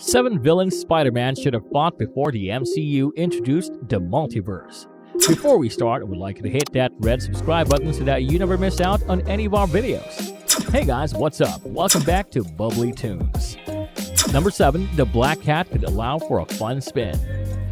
7 villains Spider-Man should have fought before the MCU introduced the Multiverse. Before we start, I would like you to hit that red subscribe button so that you never miss out on any of our videos. Hey guys, what's up? Welcome back to Bubbly Toons. Number 7, the Black Cat could allow for a fun spin.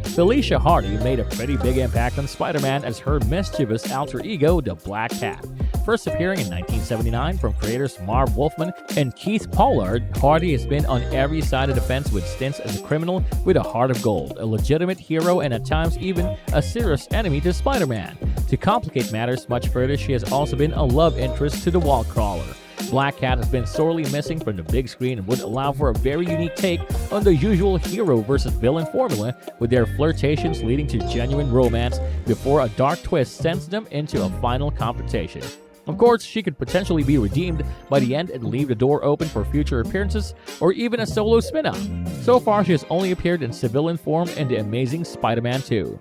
Felicia Hardy made a pretty big impact on Spider-Man as her mischievous alter ego, the Black Cat. First appearing in 1979 from creators Marv Wolfman and Keith Pollard, Hardy has been on every side of the fence with stints as a criminal with a heart of gold, a legitimate hero, and at times even a serious enemy to Spider-Man. To complicate matters much further, she has also been a love interest to the wall crawler. Black Cat has been sorely missing from the big screen and would allow for a very unique take on the usual hero versus villain formula, with their flirtations leading to genuine romance before a dark twist sends them into a final confrontation. Of course, she could potentially be redeemed by the end and leave the door open for future appearances or even a solo spin-off. So far, she has only appeared in civilian form in The Amazing Spider-Man 2.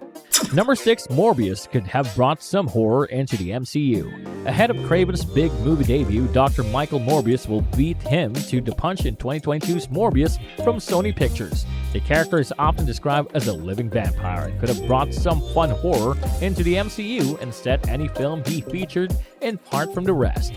Number 6, Morbius could have brought some horror into the MCU. Ahead of Craven's big movie debut, Dr. Michael Morbius will beat him to the punch in 2022's Morbius from Sony Pictures. The character is often described as a living vampire and could have brought some fun horror into the MCU and set any film he featured apart from the rest.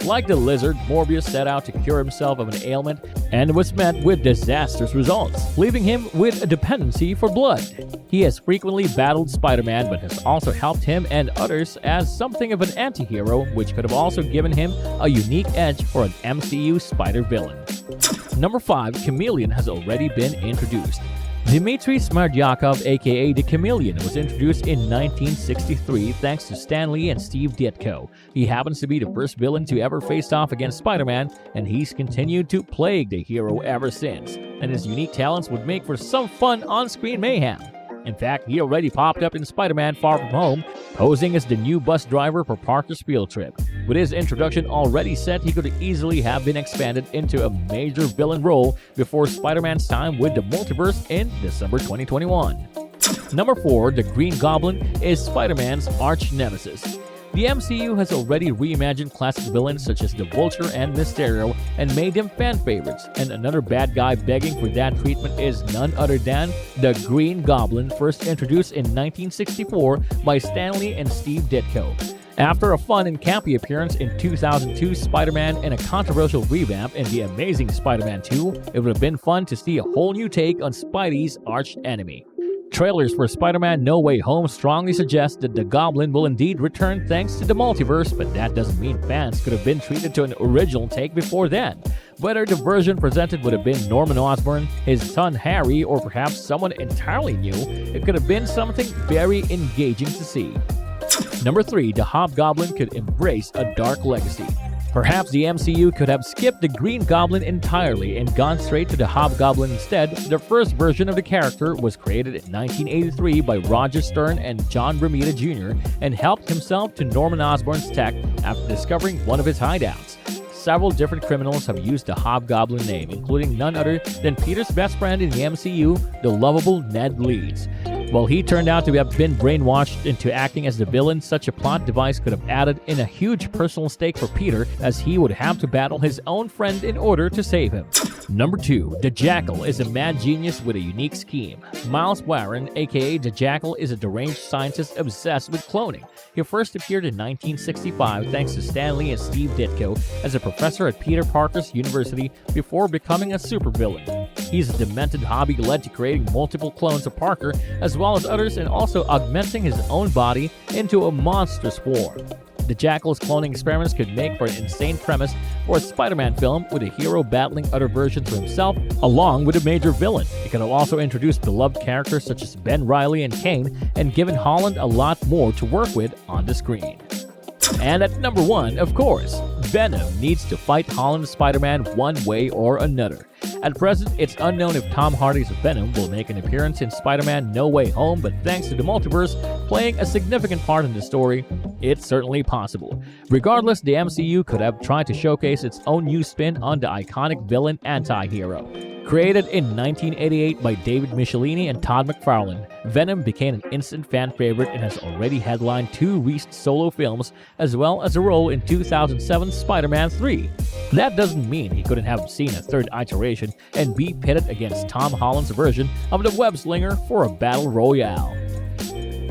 Like the Lizard, Morbius set out to cure himself of an ailment and was met with disastrous results, leaving him with a dependency for blood. He has frequently battled Spider-Man, but has also helped him and others as something of an anti-hero, which could have also given him a unique edge for an MCU spider-villain. Number 5, Chameleon has already been introduced. Dmitry Smardyakov, aka the Chameleon, was introduced in 1963 thanks to Stan Lee and Steve Ditko. He happens to be the first villain to ever face off against Spider-Man, and he's continued to plague the hero ever since, and his unique talents would make for some fun on-screen mayhem. In fact, he already popped up in Spider-Man Far From Home, posing as the new bus driver for Parker's field trip. With his introduction already set, he could easily have been expanded into a major villain role before Spider-Man's time with the Multiverse in December 2021. Number 4, the Green Goblin is Spider-Man's arch-nemesis. The MCU has already reimagined classic villains such as the Vulture and Mysterio and made them fan favorites, and another bad guy begging for that treatment is none other than the Green Goblin, first introduced in 1964 by Stan Lee and Steve Ditko. After a fun and campy appearance in 2002's Spider-Man and a controversial revamp in The Amazing Spider-Man 2, it would have been fun to see a whole new take on Spidey's arch-enemy. Trailers for Spider-Man No Way Home strongly suggest that the Goblin will indeed return thanks to the Multiverse, but that doesn't mean fans could have been treated to an original take before then. Whether the version presented would have been Norman Osborn, his son Harry, or perhaps someone entirely new, it could have been something very engaging to see. Number 3, the Hobgoblin could embrace a dark legacy. Perhaps the MCU could have skipped the Green Goblin entirely and gone straight to the Hobgoblin instead. The first version of the character was created in 1983 by Roger Stern and John Romita Jr. and helped himself to Norman Osborn's tech after discovering one of his hideouts. Several different criminals have used the Hobgoblin name, including none other than Peter's best friend in the MCU, the lovable Ned Leeds. While he turned out to have been brainwashed into acting as the villain, such a plot device could have added in a huge personal stake for Peter, as he would have to battle his own friend in order to save him. Number 2, the Jackal is a mad genius with a unique scheme. Miles Warren, aka the Jackal, is a deranged scientist obsessed with cloning. He first appeared in 1965 thanks to Stan Lee and Steve Ditko as a professor at Peter Parker's university before becoming a supervillain. His demented hobby led to creating multiple clones of Parker as well as others, and also augmenting his own body into a monstrous form. The Jackal's cloning experiments could make for an insane premise for a Spider-Man film, with a hero battling other versions of himself along with a major villain. It could have also introduced beloved characters such as Ben Reilly and Kane and given Holland a lot more to work with on the screen. And at number 1, of course, Venom needs to fight Holland's Spider-Man one way or another. At present, it's unknown if Tom Hardy's Venom will make an appearance in Spider-Man No Way Home, but thanks to the Multiverse playing a significant part in the story, it's certainly possible. Regardless, the MCU could have tried to showcase its own new spin on the iconic villain anti-hero. Created in 1988 by David Michelini and Todd McFarlane, Venom became an instant fan favorite and has already headlined 2 recent solo films, as well as a role in 2007's Spider-Man 3. That doesn't mean he couldn't have seen a third iteration and be pitted against Tom Holland's version of the web-slinger for a battle royale.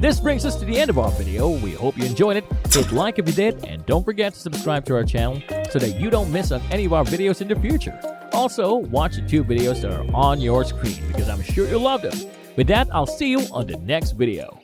This brings us to the end of our video. We hope you enjoyed it. Hit like if you did, and don't forget to subscribe to our channel so that you don't miss on any of our videos in the future. Also, watch the 2 videos that are on your screen because I'm sure you'll love them. With that, I'll see you on the next video.